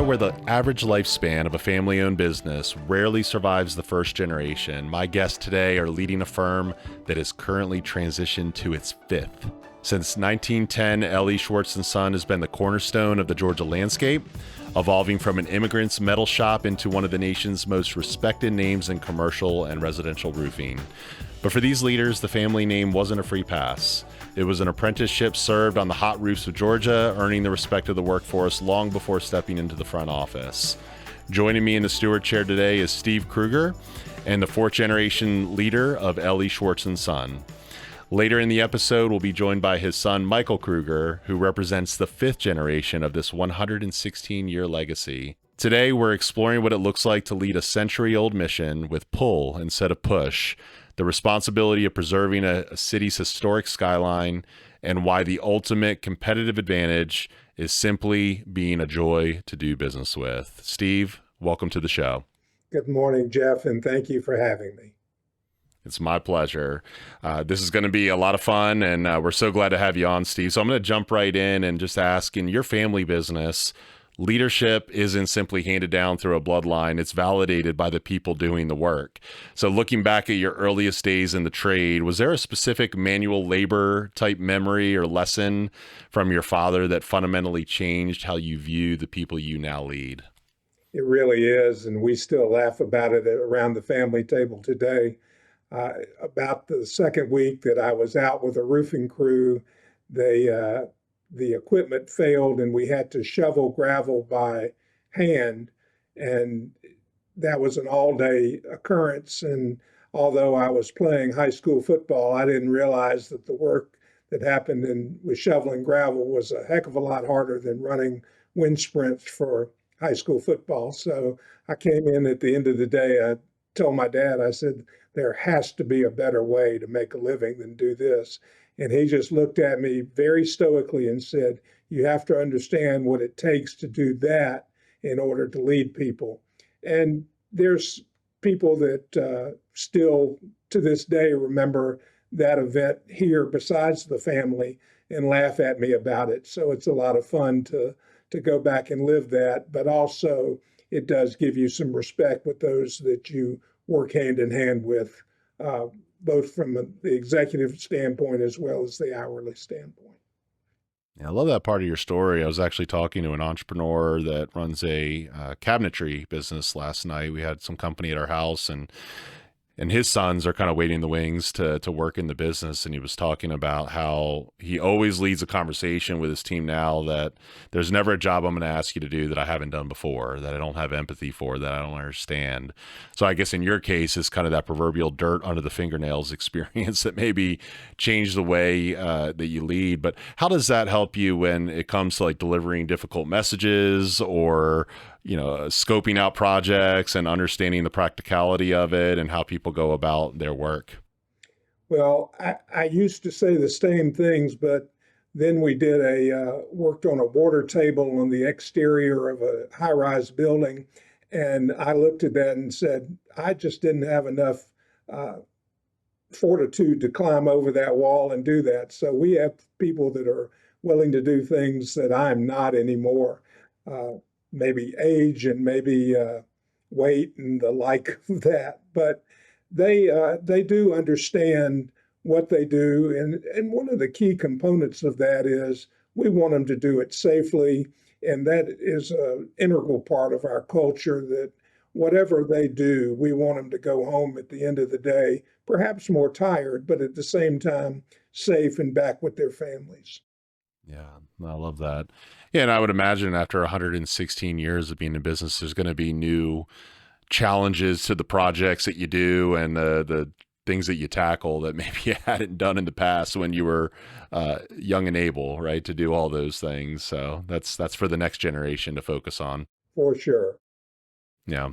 where the average lifespan of a family-owned business rarely survives the first generation, my guests today are leading a firm that is currently transitioned to its fifth. Since 1910, Schwartz Son has been the cornerstone of the Georgia landscape, evolving from an immigrant's metal shop into one of the nation's most respected names in commercial and residential roofing. But for these leaders, the family name wasn't a free pass. It was an apprenticeship served on the hot roofs of Georgia, earning the respect of the workforce long before stepping into the front office. Joining me in the Steward Chair today is Steve Kruger, and the fourth generation leader of Schwartz Son. Later in the episode, we'll be joined by his son, Michael Kruger, who represents the fifth generation of this 116-year legacy. Today, we're exploring what it looks like to lead a century-old mission with pull instead of push, the responsibility of preserving a city's historic skyline, and why the ultimate competitive advantage is simply being a joy to do business with. Steve, welcome to the show. Good morning, Jeff, and thank you for having me. It's my pleasure. This is going to be a lot of fun, and we're so glad to have you on, Steve. So I'm going to jump right in and just ask, in your family business, leadership isn't simply handed down through a bloodline. It's validated by the people doing the work. So looking back at your earliest days in the trade, was there a specific manual labor type memory or lesson from your father that fundamentally changed how you view the people you now lead? It really is, and we still laugh about it around the family table today. About the second week that I was out with a roofing crew, the equipment failed and we had to shovel gravel by hand. And that was an all-day occurrence. And although I was playing high school football, I didn't realize that the work that happened with shoveling gravel was a heck of a lot harder than running wind sprints for high school football. So I came in at the end of the day, I told my dad, I said, there has to be a better way to make a living than do this. And he just looked at me very stoically and said, you have to understand what it takes to do that in order to lead people. And there's people that still to this day remember that event here besides the family and laugh at me about it. So it's a lot of fun to go back and live that, but also it does give you some respect with those that you work hand in hand with, both from the executive standpoint as well as the hourly standpoint. Yeah, I love that part of your story. I was actually talking to an entrepreneur that runs a cabinetry business last night. We had some company at our house, and his sons are kind of waiting in the wings to work in the business. And he was talking about how he always leads a conversation with his team now that there's never a job I'm going to ask you to do that I haven't done before, that I don't have empathy for, that I don't understand. So I guess in your case, it's kind of that proverbial dirt under the fingernails experience that maybe changed the way that you lead. But how does that help you when it comes to like delivering difficult messages or scoping out projects and understanding the practicality of it and how people go about their work? Well, I used to say the same things, but then we worked on a water table on the exterior of a high-rise building. And I looked at that and said, I just didn't have enough fortitude to climb over that wall and do that. So we have people that are willing to do things that I'm not anymore. Maybe age and maybe weight and the like of that, but they do understand what they do, and one of the key components of that is we want them to do it safely, and that is an integral part of our culture. That whatever they do, we want them to go home at the end of the day, perhaps more tired, but at the same time safe and back with their families. Yeah, I love that. Yeah, and I would imagine after 116 years of being in business, there's going to be new challenges to the projects that you do and the things that you tackle that maybe you hadn't done in the past when you were young and able, right, to do all those things. So that's for the next generation to focus on. For sure. Yeah.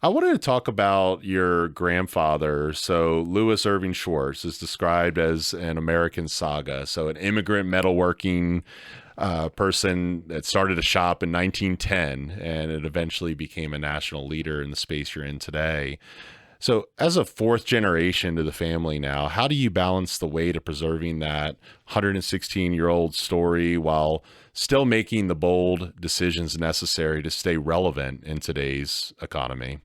I wanted to talk about your grandfather. So Louis Irving Schwartz is described as an American saga. So an immigrant metalworking person that started a shop in 1910, and it eventually became a national leader in the space you're in today. So, as a fourth generation to the family now, how do you balance the weight of preserving that 116-year-old story while still making the bold decisions necessary to stay relevant in today's economy?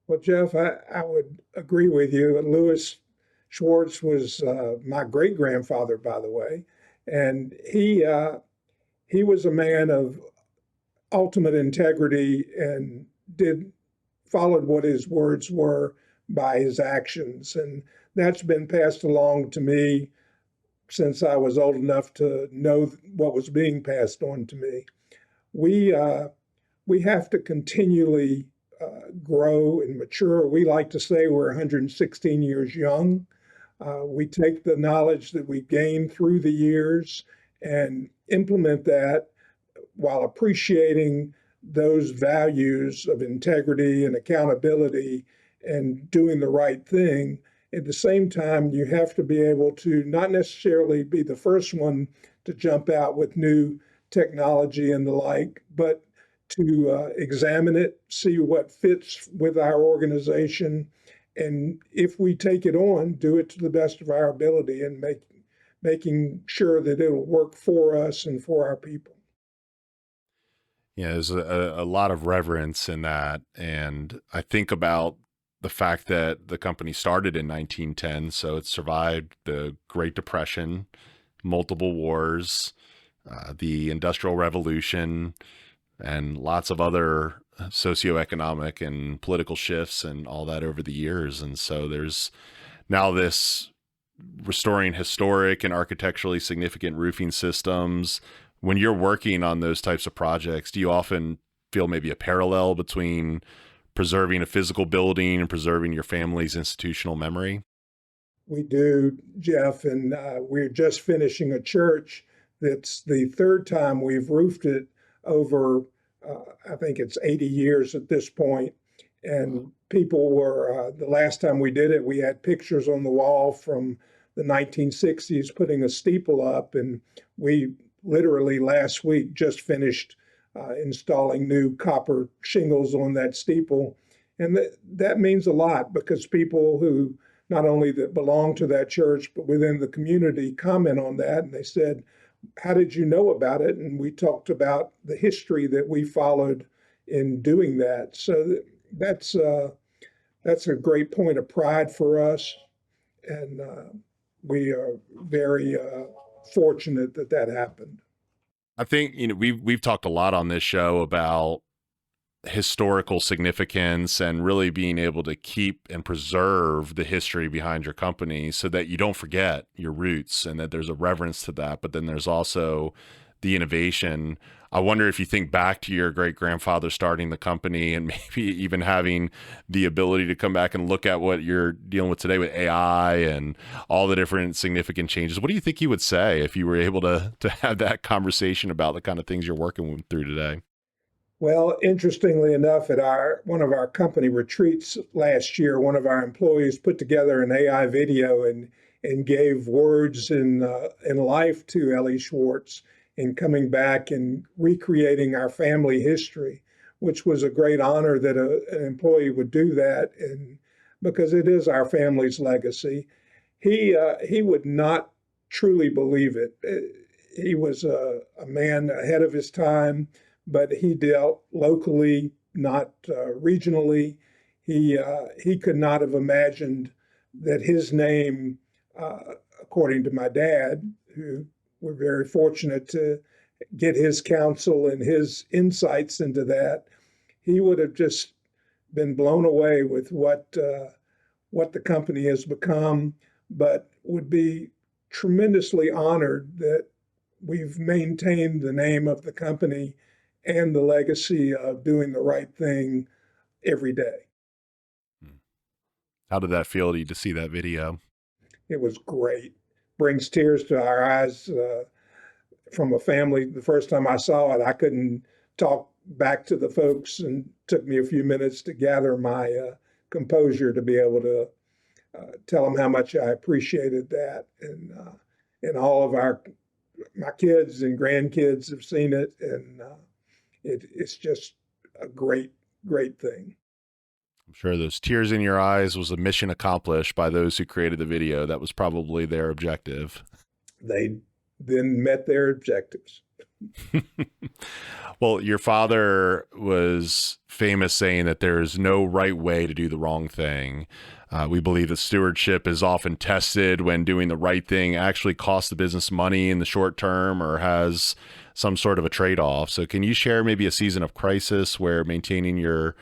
Well, Jeff, I would agree with you. Louis Schwartz was my great grandfather, by the way, and he was a man of ultimate integrity and did followed what his words were by his actions, and that's been passed along to me since I was old enough to know what was being passed on to me. We we have to continually grow and mature. We like to say we're 116 years young. We take the knowledge that we gained through the years and implement that while appreciating those values of integrity and accountability and doing the right thing. At the same time, you have to be able to not necessarily be the first one to jump out with new technology and the like, but to examine it, see what fits with our organization, and if we take it on, do it to the best of our ability and making sure that it'll work for us and for our people. Yeah, there's a lot of reverence in that. And I think about the fact that the company started in 1910, so it survived the Great Depression, multiple wars, the Industrial Revolution, and lots of other socioeconomic and political shifts and all that over the years. And so there's now this restoring historic and architecturally significant roofing systems. When you're working on those types of projects, do you often feel maybe a parallel between preserving a physical building and preserving your family's institutional memory? We do, Jeff, and we're just finishing a church that's the third time we've roofed it over, I think it's 80 years at this point. And people were, the last time we did it, we had pictures on the wall from the 1960s putting a steeple up. And we literally last week just finished installing new copper shingles on that steeple. And that means a lot because people who not only that belong to that church, but within the community comment on that. And they said, how did you know about it? And we talked about the history that we followed in doing that. So that's a great point of pride for us. And we are very fortunate that that happened. I think we've talked a lot on this show about historical significance and really being able to keep and preserve the history behind your company so that you don't forget your roots and that there's a reverence to that. But then there's also the innovation. I wonder if you think back to your great grandfather starting the company and maybe even having the ability to come back and look at what you're dealing with today with AI and all the different significant changes. What do you think you would say if you were able to have that conversation about the kind of things you're working through today? Well, interestingly enough, at our one of our company retreats last year, one of our employees put together an AI video and gave words in life to Ellie Schwartz in coming back and recreating our family history, which was a great honor that an employee would do that, and because it is our family's legacy. He would not truly believe it. He was a man ahead of his time, but he dealt locally, not regionally. He could not have imagined that his name, according to my dad, who we're very fortunate to get his counsel and his insights into that, he would have just been blown away with what the company has become, but would be tremendously honored that we've maintained the name of the company and the legacy of doing the right thing every day. How did that feel to you to see that video? It was great. Brings tears to our eyes from a family. The first time I saw it, I couldn't talk back to the folks, and took me a few minutes to gather my composure to be able to tell them how much I appreciated that. And all of my kids and grandkids have seen it, and it's just a great thing. I'm sure those tears in your eyes was a mission accomplished by those who created the video. That was probably their objective. They then met their objectives. Well, your father was famous saying that there is no right way to do the wrong thing. We believe that stewardship is often tested when doing the right thing actually costs the business money in the short term or has some sort of a trade-off. So can you share maybe a season of crisis where maintaining your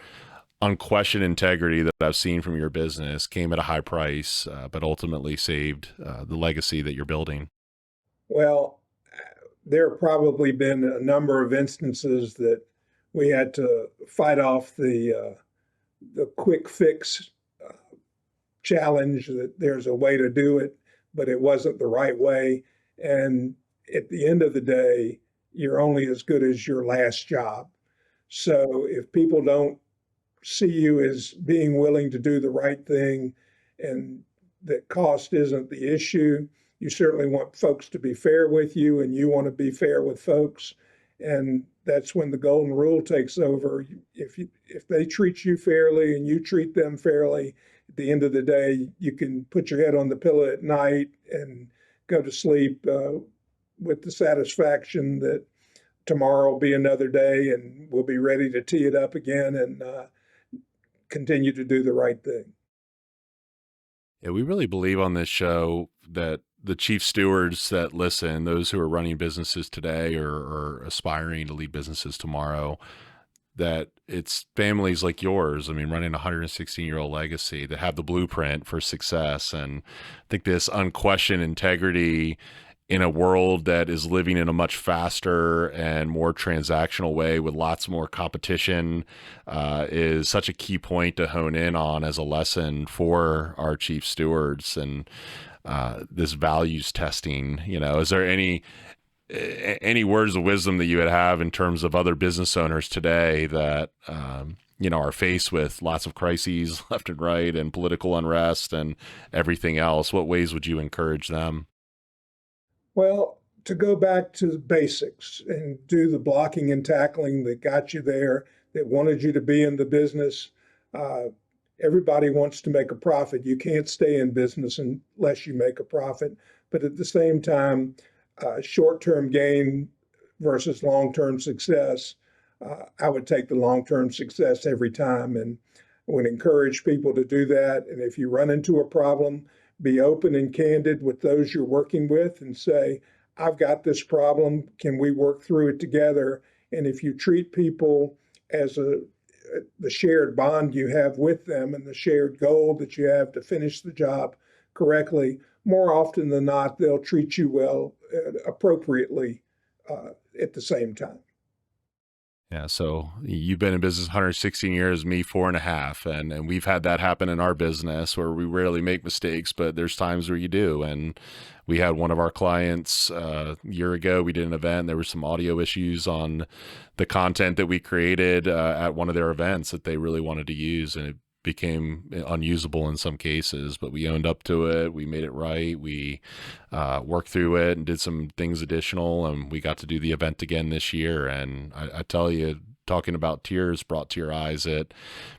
unquestioned integrity that I've seen from your business came at a high price, but ultimately saved the legacy that you're building? Well, there have probably been a number of instances that we had to fight off the quick fix challenge that there's a way to do it, but it wasn't the right way. And at the end of the day, you're only as good as your last job. So if people don't see you as being willing to do the right thing and that cost isn't the issue, you certainly want folks to be fair with you and you want to be fair with folks. And that's when the golden rule takes over. If they treat you fairly and you treat them fairly, at the end of the day, you can put your head on the pillow at night and go to sleep with the satisfaction that tomorrow will be another day and we'll be ready to tee it up again and continue to do the right thing. Yeah, we really believe on this show that the chief stewards that listen, those who are running businesses today or aspiring to lead businesses tomorrow, that it's families like yours. I mean, running a 116-year-old legacy that have the blueprint for success. And I think this unquestioned integrity in a world that is living in a much faster and more transactional way with lots more competition is such a key point to hone in on as a lesson for our chief stewards. And this values testing, is there any words of wisdom that you would have in terms of other business owners today that, are faced with lots of crises left and right and political unrest and everything else? What ways would you encourage them? Well, to go back to the basics and do the blocking and tackling that got you there, that wanted you to be in the business. Uh, Everybody wants to make a profit. You can't stay in business unless you make a profit. But at the same time, short-term gain versus long-term success, I would take the long-term success every time. And I would encourage people to do that. And if you run into a problem, be open and candid with those you're working with and say, I've got this problem. Can we work through it together? And if you treat people as the shared bond you have with them and the shared goal that you have to finish the job correctly, more often than not, they'll treat you well, appropriately at the same time. Yeah, so you've been in business 116 years, me 4.5, and we've had that happen in our business where we rarely make mistakes, but there's times where you do. And we had one of our clients a year ago. We did an event. There were some audio issues on the content that we created at one of their events that they really wanted to use, and it became unusable in some cases, but we owned up to it. We made it right. We worked through it and did some things additional, and we got to do the event again this year. And I tell you, talking about tears brought to your eyes, it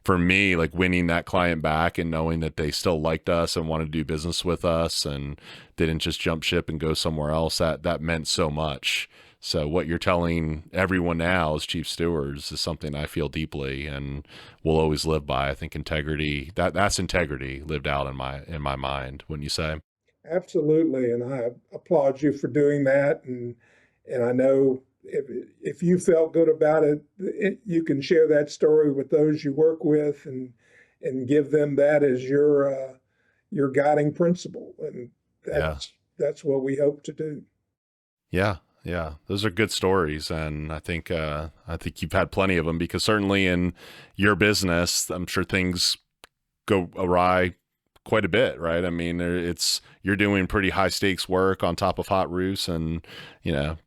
for me, like winning that client back and knowing that they still liked us and wanted to do business with us and didn't just jump ship and go somewhere else, that meant so much. So what you're telling everyone now as chief stewards is something I feel deeply and will always live by. I think integrity, that's integrity lived out in my mind, wouldn't you say? Absolutely, and I applaud you for doing that. And I know if you felt good about you can share that story with those you work with and give them that as your guiding principle. And Yeah. that's what we hope to do. Yeah. Yeah. Those are good stories. And I think you've had plenty of them because certainly in your business, I'm sure things go awry quite a bit, right? I mean, you're doing pretty high stakes work on top of hot roofs, and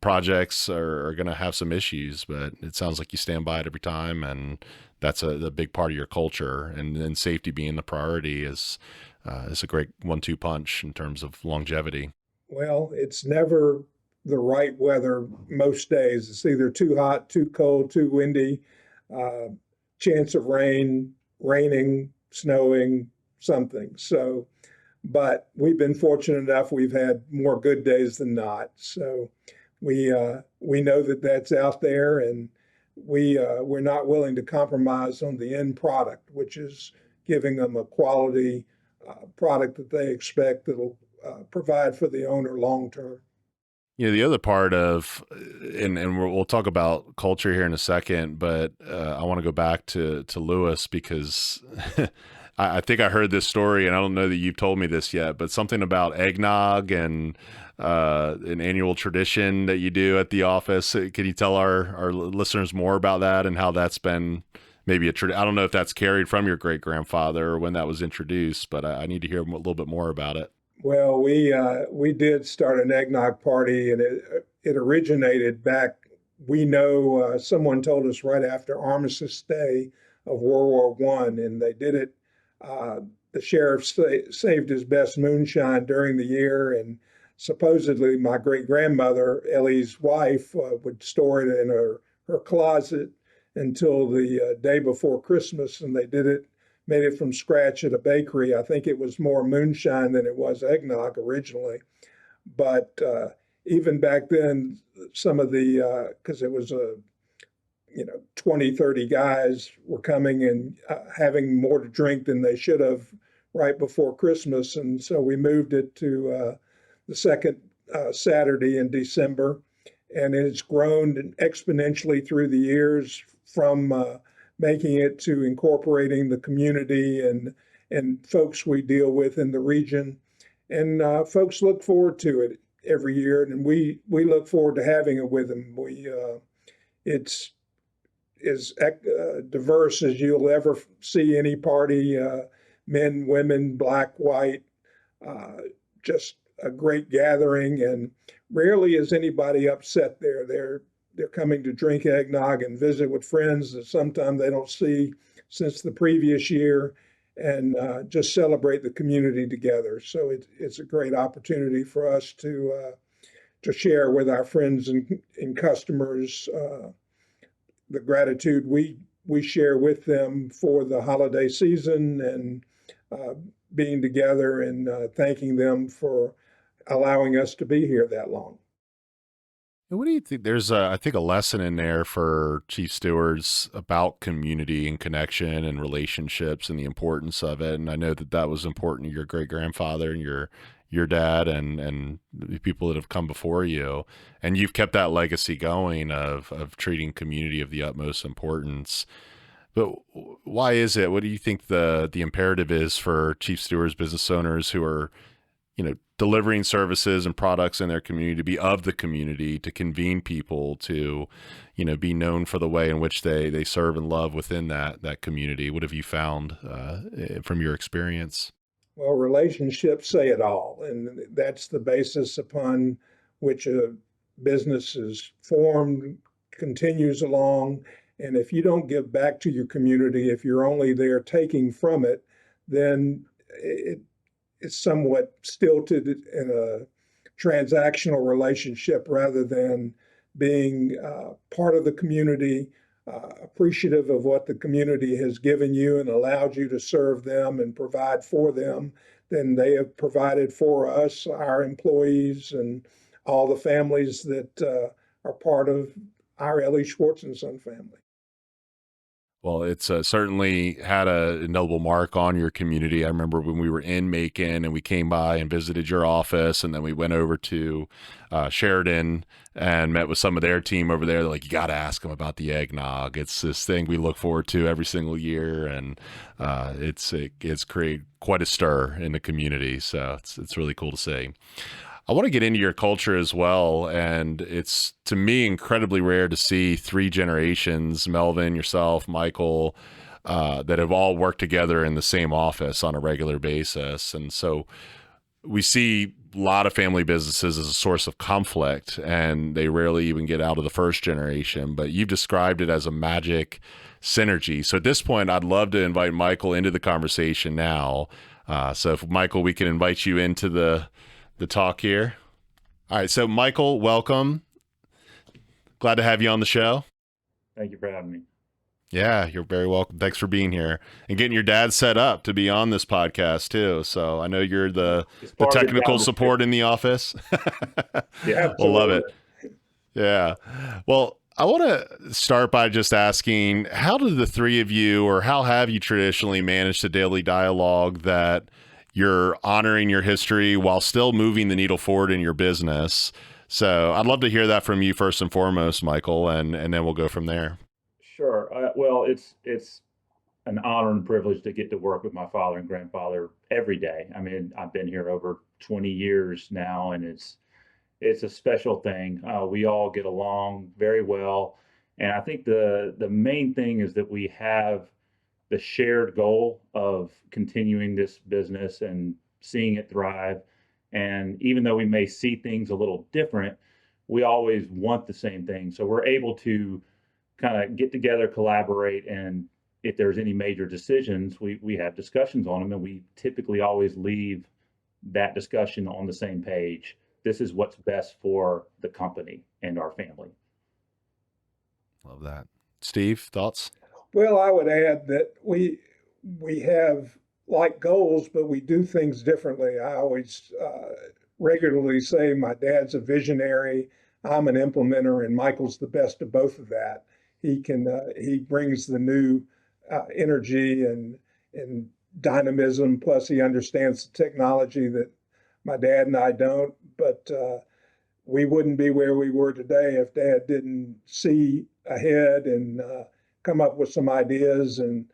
projects are going to have some issues, but it sounds like you stand by it every time, and that's a big part of your culture. And then safety being the priority is a great 1-2 punch in terms of longevity. Well, it's never the right weather most days. It's either too hot, too cold, too windy, uh, chance of rain, raining, snowing, something. So, but we've been fortunate enough. We've had more good days than not. So we know that that's out there, and we're not willing to compromise on the end product, which is giving them a quality product that they expect that'll provide for the owner long term. The other part of, and we'll talk about culture here in a second, but I want to go back to Lewis because I think I heard this story, and I don't know that you've told me this yet, but something about eggnog and an annual tradition that you do at the office. Can you tell our listeners more about that and how that's been maybe I don't know if that's carried from your great grandfather or when that was introduced, but I need to hear a little bit more about it. Well, we did start an eggnog party, and it originated back. We know someone told us right after Armistice Day of World War I, and they did it. The sheriff saved his best moonshine during the year, and supposedly my great grandmother, Ellie's wife, would store it in her closet until the day before Christmas, and they made it from scratch at a bakery. I think it was more moonshine than it was eggnog originally. But even back then, some of the, because it was 20, 30 guys were coming and having more to drink than they should have right before Christmas. And so we moved it to the second Saturday in December. And it's grown exponentially through the years from making it to incorporating the community and folks we deal with in the region. And folks look forward to it every year, and we look forward to having it with them. It's as diverse as you'll ever see any party, men, women, black, white, just a great gathering, and rarely is anybody upset there. They're coming to drink eggnog and visit with friends that sometimes they don't see since the previous year, and just celebrate the community together. So it's a great opportunity for us to share with our friends and customers the gratitude we share with them for the holiday season, and being together and thanking them for allowing us to be here that long. And what do you think? There's, I think, a lesson in there for chief stewards about community and connection and relationships and the importance of it. And I know that was important to your great grandfather and your dad and the people that have come before you. And you've kept that legacy going of treating community of the utmost importance. But why is it? What do you think the imperative is for chief stewards, business owners who are delivering services and products in their community, to be of the community, to convene people, to, be known for the way in which they serve and love within that community? What have you found from your experience? Well, relationships say it all, and that's the basis upon which a business is formed, continues along. And if you don't give back to your community, if you're only there taking from it, then it's somewhat stilted in a transactional relationship rather than being part of the community, appreciative of what the community has given you and allowed you to serve them and provide for them. Then they have provided for us, our employees, and all the families that are part of our Ellie Schwartz Son family. Well, it's certainly had a indelible mark on your community. I remember when we were in Macon and we came by and visited your office, and then we went over to Sheridan and met with some of their team over there. They're like, you got to ask them about the eggnog. It's this thing we look forward to every single year, and it's created quite a stir in the community. So it's really cool to see. I want to get into your culture as well, and it's, to me, incredibly rare to see three generations, Melvin, yourself, Michael, that have all worked together in the same office on a regular basis. And so we see a lot of family businesses as a source of conflict, and they rarely even get out of the first generation, but you've described it as a magic synergy. So at this point, I'd love to invite Michael into the conversation now. So if, Michael, we can invite you into the talk here. All right. So Michael, welcome. Glad to have you on the show. Thank you for having me. Yeah, you're very welcome. Thanks for being here and getting your dad set up to be on this podcast too. So I know you're It's the part of the technical job support description. in the office. Yeah. We'll love Absolutely. it. Yeah. Well, I want to start by just asking, how do the three of you, or how have you traditionally managed the daily dialogue that you're honoring your history while still moving the needle forward in your business? So I'd love to hear that from you first and foremost, Michael, and then we'll go from there. Sure. Well, it's an honor and privilege to get to work with my father and grandfather every day. I mean, I've been here over 20 years now, and it's a special thing. We all get along very well, and I think the main thing is that we have the shared goal of continuing this business and seeing it thrive. And even though we may see things a little different, we always want the same thing. So we're able to kind of get together, collaborate, and if there's any major decisions, we have discussions on them, and we typically always leave that discussion on the same page. This is what's best for the company and our family. Love that. Steve, thoughts? Well, I would add that we have like goals, but we do things differently. I always regularly say my dad's a visionary, I'm an implementer, and Michael's the best of both of that. He brings the new energy and dynamism. Plus, he understands the technology that my dad and I don't. But we wouldn't be where we were today if Dad didn't see ahead and come up with some ideas. And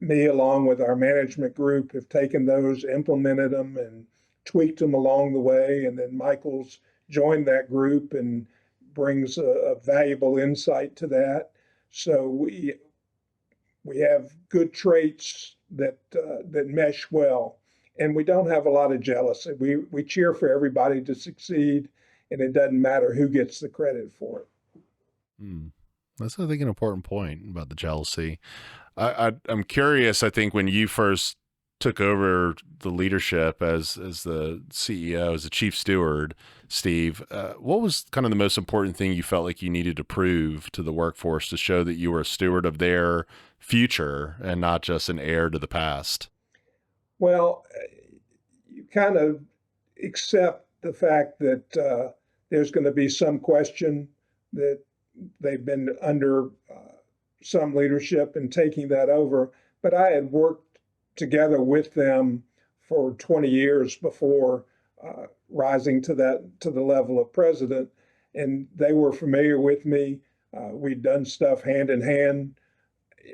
me, along with our management group, have taken those, implemented them, and tweaked them along the way. And then Michael's joined that group and brings a valuable insight to that. So we have good traits that mesh well, and we don't have a lot of jealousy. We cheer for everybody to succeed, and it doesn't matter who gets the credit for it. Hmm. That's, I think, an important point about the jealousy. I'm curious. I think when you first took over the leadership as the CEO, as the chief steward, Steve, what was kind of the most important thing you felt like you needed to prove to the workforce to show that you were a steward of their future and not just an heir to the past? Well, you kind of accept the fact that there's going to be some question that they've been under some leadership and taking that over. But I had worked together with them for 20 years before rising to the level of president, and they were familiar with me. We'd done stuff hand in hand,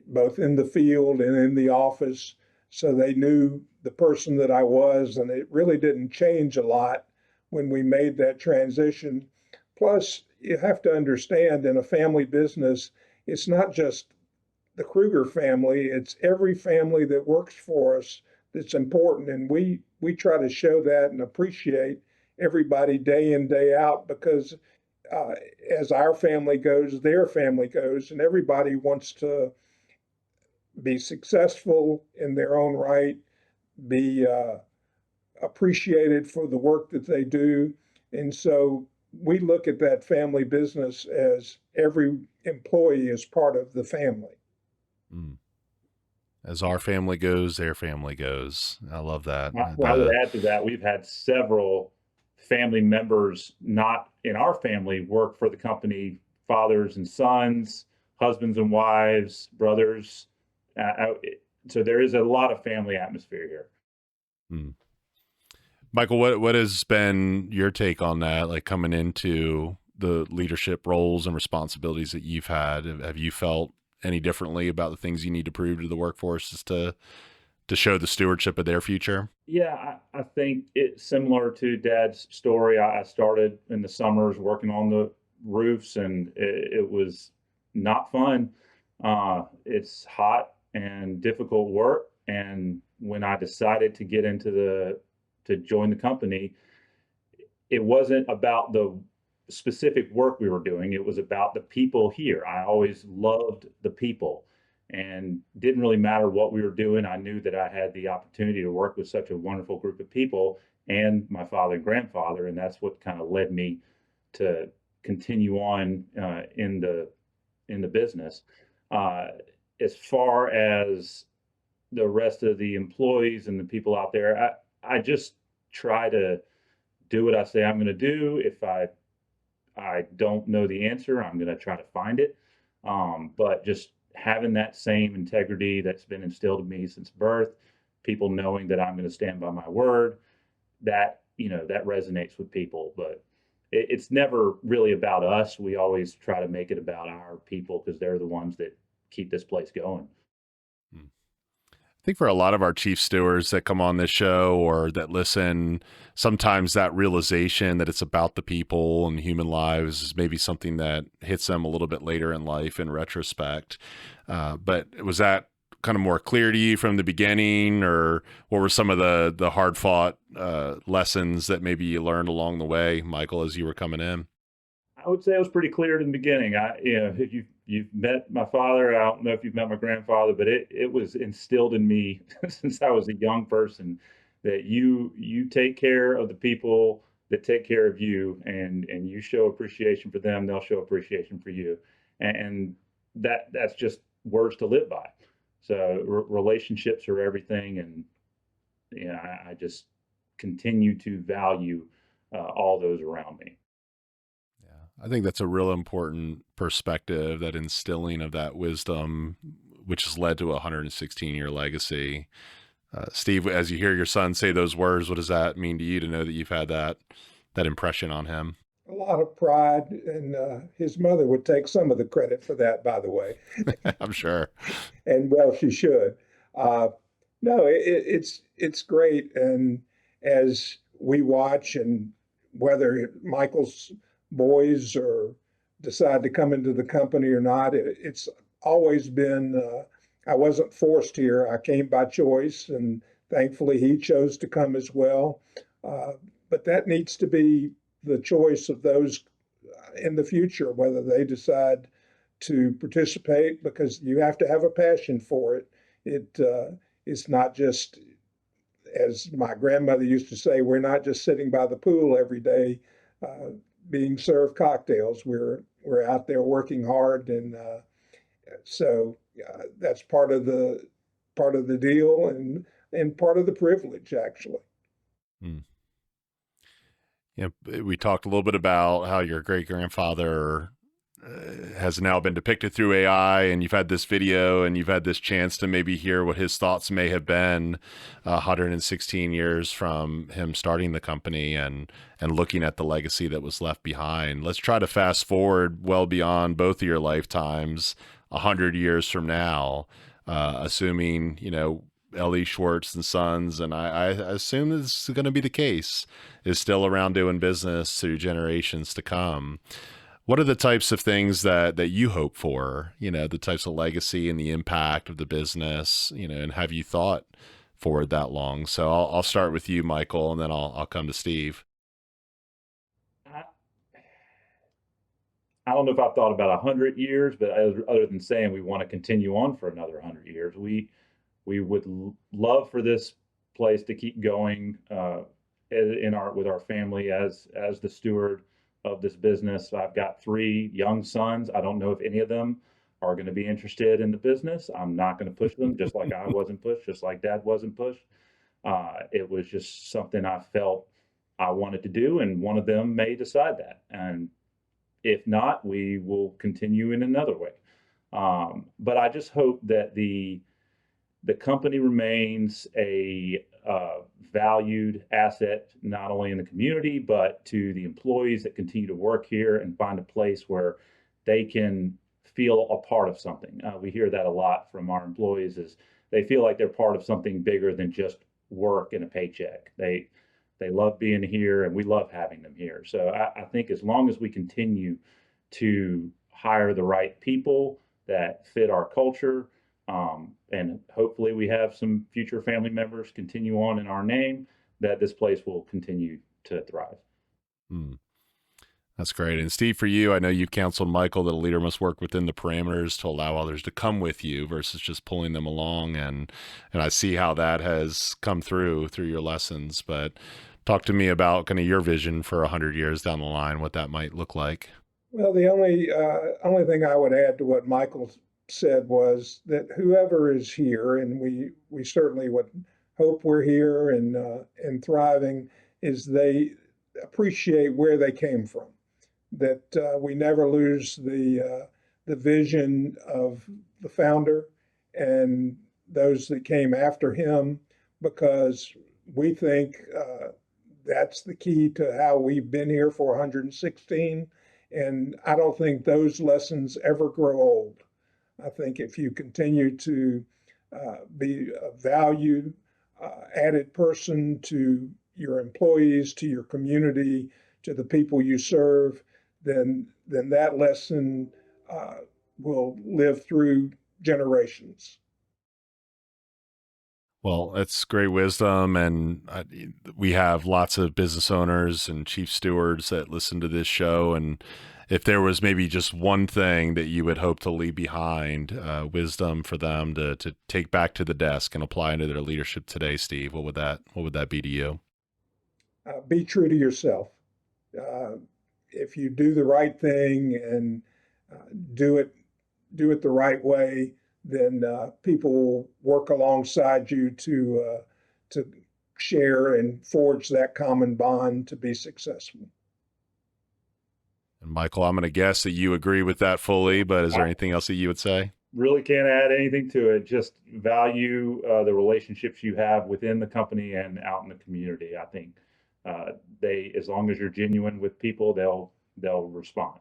both in the field and in the office, so they knew the person that I was, and it really didn't change a lot when we made that transition. Plus, you have to understand in a family business, it's not just the Kruger family, it's every family that works for us that's important. And we try to show that and appreciate everybody day in, day out, because uh, as our family goes, their family goes, and everybody wants to be successful in their own right, be appreciated for the work that they do. And so we look at that family business as every employee is part of the family. Mm. As our family goes, their family goes. I love that. Well, I would add to that, we've had several family members not in our family work for the company, fathers and sons, husbands and wives, brothers. So there is a lot of family atmosphere here. Mm. Michael, what has been your take on that? Like coming into the leadership roles and responsibilities that you've had, have you felt any differently about the things you need to prove to the workforce just to show the stewardship of their future? Yeah, I think it's similar to Dad's story. I started in the summers working on the roofs, and it was not fun. It's hot and difficult work. And when I decided to get to join the company, it wasn't about the specific work we were doing. It was about the people here. I always loved the people, and didn't really matter what we were doing. I knew that I had the opportunity to work with such a wonderful group of people and my father and grandfather, and that's what kind of led me to continue on in the business. Uh, as far as the rest of the employees and the people out there, I just try to do what I say I'm going to do. If I don't know the answer, I'm going to try to find it. But just having that same integrity that's been instilled in me since birth, people knowing that I'm going to stand by my word, that that resonates with people. But it's never really about us. We always try to make it about our people because they're the ones that keep this place going. I think for a lot of our chief stewards that come on this show or that listen, sometimes that realization that it's about the people and human lives is maybe something that hits them a little bit later in life in retrospect. But was that kind of more clear to you from the beginning, or what were some of the hard fought lessons that maybe you learned along the way, Michael, as you were coming in? I would say it was pretty clear in the beginning. If you've met my father. I don't know if you've met my grandfather, but it was instilled in me since I was a young person that you take care of the people that take care of you, and you show appreciation for them, they'll show appreciation for you, and that's just words to live by. So relationships are everything, and I just continue to value all those around me. I think that's a real important perspective, that instilling of that wisdom, which has led to a 116-year legacy. Steve, as you hear your son say those words, what does that mean to you to know that you've had that impression on him? A lot of pride, and his mother would take some of the credit for that, by the way. I'm sure. And well, she should. No, it's great, and as we watch, and whether Michael's boys or decide to come into the company or not, it's always been. I wasn't forced here. I came by choice, and thankfully he chose to come as well. But that needs to be the choice of those in the future, whether they decide to participate, because you have to have a passion for it. It's not just, as my grandmother used to say, we're not just sitting by the pool every day being served cocktails. We're out there working hard, and so that's part of the deal, and part of the privilege, actually. Hmm. We talked a little bit about how your great grandfather has now been depicted through AI, and you've had this video, and you've had this chance to maybe hear what his thoughts may have been 116 years from him starting the company, and looking at the legacy that was left behind. Let's try to fast forward well beyond both of your lifetimes, 100 years from now, assuming, L.E. Schwartz and Sons, and I assume this is going to be the case, is still around doing business through generations to come. What are the types of things that you hope for, the types of legacy and the impact of the business, and have you thought forward that long? So I'll start with you, Michael, and then I'll come to Steve. I don't know if I've thought about 100 years, but other than saying we want to continue on for another 100 years, we would love for this place to keep going with our family as the steward of this business. I've got 3 young sons. I don't know if any of them are going to be interested in the business. I'm not going to push them, just like I wasn't pushed, just like Dad wasn't pushed. It was just something I felt I wanted to do, and one of them may decide that. And if not, we will continue in another way. But I just hope that the company remains a valued asset, not only in the community, but to the employees that continue to work here, and find a place where they can feel a part of something. We hear that a lot from our employees, is they feel like they're part of something bigger than just work and a paycheck. They love being here, and we love having them here. So I think as long as we continue to hire the right people that fit our culture, and hopefully we have some future family members continue on in our name, that this place will continue to thrive. That's great. And Steve, for you, I know you've counseled Michael that a leader must work within the parameters to allow others to come with you versus just pulling them along. And I see how that has come through your lessons. But talk to me about kind of your vision for 100 years down the line, what that might look like. Well, the only thing I would add to what Michael said was that whoever is here, and we certainly would hope we're here and thriving, is they appreciate where they came from. That we never lose the vision of the founder and those that came after him, because we think that's the key to how we've been here for 116. And I don't think those lessons ever grow old. I think if you continue to be a valued, added person to your employees, to your community, to the people you serve, then that lesson will live through generations. Well, that's great wisdom. And we have lots of business owners and chief stewards that listen to this show. And if there was maybe just one thing that you would hope to leave behind, wisdom for them to take back to the desk and apply into their leadership today, Steve, what would that be to you? Be true to yourself. If you do the right thing and do it the right way, then people will work alongside you to share and forge that common bond to be successful. And Michael, I'm going to guess that you agree with that fully, but is there anything else that you would say? Really can't add anything to it. Just value the relationships you have within the company and out in the community. I think as long as you're genuine with people, they'll respond.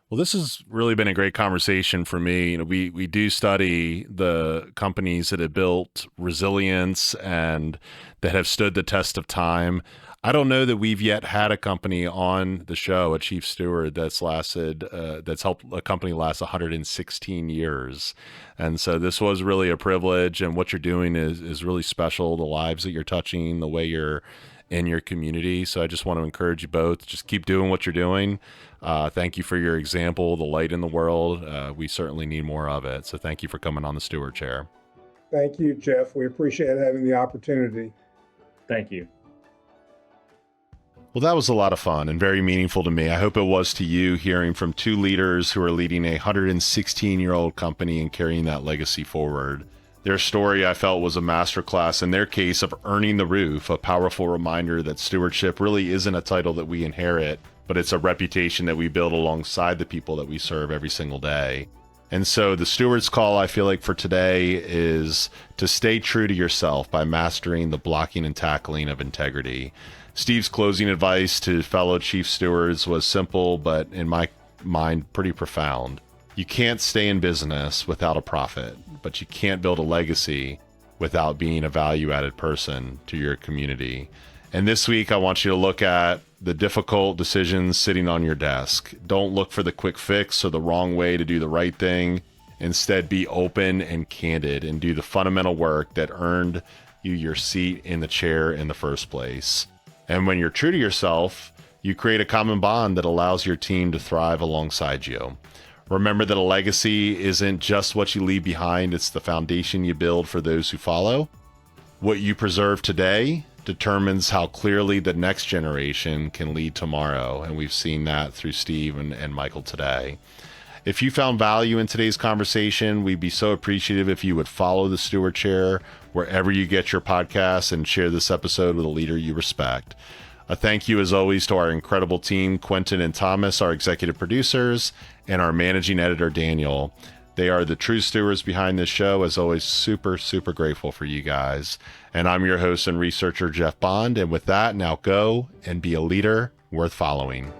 Well, this has really been a great conversation for me. We do study the companies that have built resilience and that have stood the test of time. I don't know that we've yet had a company on the show, a chief steward, that's helped a company last 116 years. And so this was really a privilege, and what you're doing is really special, the lives that you're touching, the way you're in your community. So I just want to encourage you both, just keep doing what you're doing. Thank you for your example, the light in the world. We certainly need more of it. So thank you for coming on the Steward Chair. Thank you, Jeff. We appreciate having the opportunity. Thank you. Well, that was a lot of fun and very meaningful to me. I hope it was to you, hearing from two leaders who are leading a 116-year-old company and carrying that legacy forward. Their story, I felt, was a masterclass in their case of earning the roof, a powerful reminder that stewardship really isn't a title that we inherit, but it's a reputation that we build alongside the people that we serve every single day. And so the steward's call, I feel like, for today is to stay true to yourself by mastering the blocking and tackling of integrity. Steve's closing advice to fellow chief stewards was simple, but in my mind, pretty profound. You can't stay in business without a profit, but you can't build a legacy without being a value-added person to your community. And this week, I want you to look at the difficult decisions sitting on your desk. Don't look for the quick fix or the wrong way to do the right thing. Instead, be open and candid and do the fundamental work that earned you your seat in the chair in the first place. And when you're true to yourself, you create a common bond that allows your team to thrive alongside you. Remember that a legacy isn't just what you leave behind, it's the foundation you build for those who follow. What you preserve today determines how clearly the next generation can lead tomorrow, and we've seen that through Steve and Michael today. If you found value in today's conversation, we'd be so appreciative if you would follow the Steward Chair wherever you get your podcasts and share this episode with a leader you respect. A thank you, as always, to our incredible team, Quentin and Thomas, our executive producers, and our managing editor, Daniel. They are the true stewards behind this show. As always, super, super grateful for you guys. And I'm your host and researcher, Jeff Bond. And with that, now go and be a leader worth following.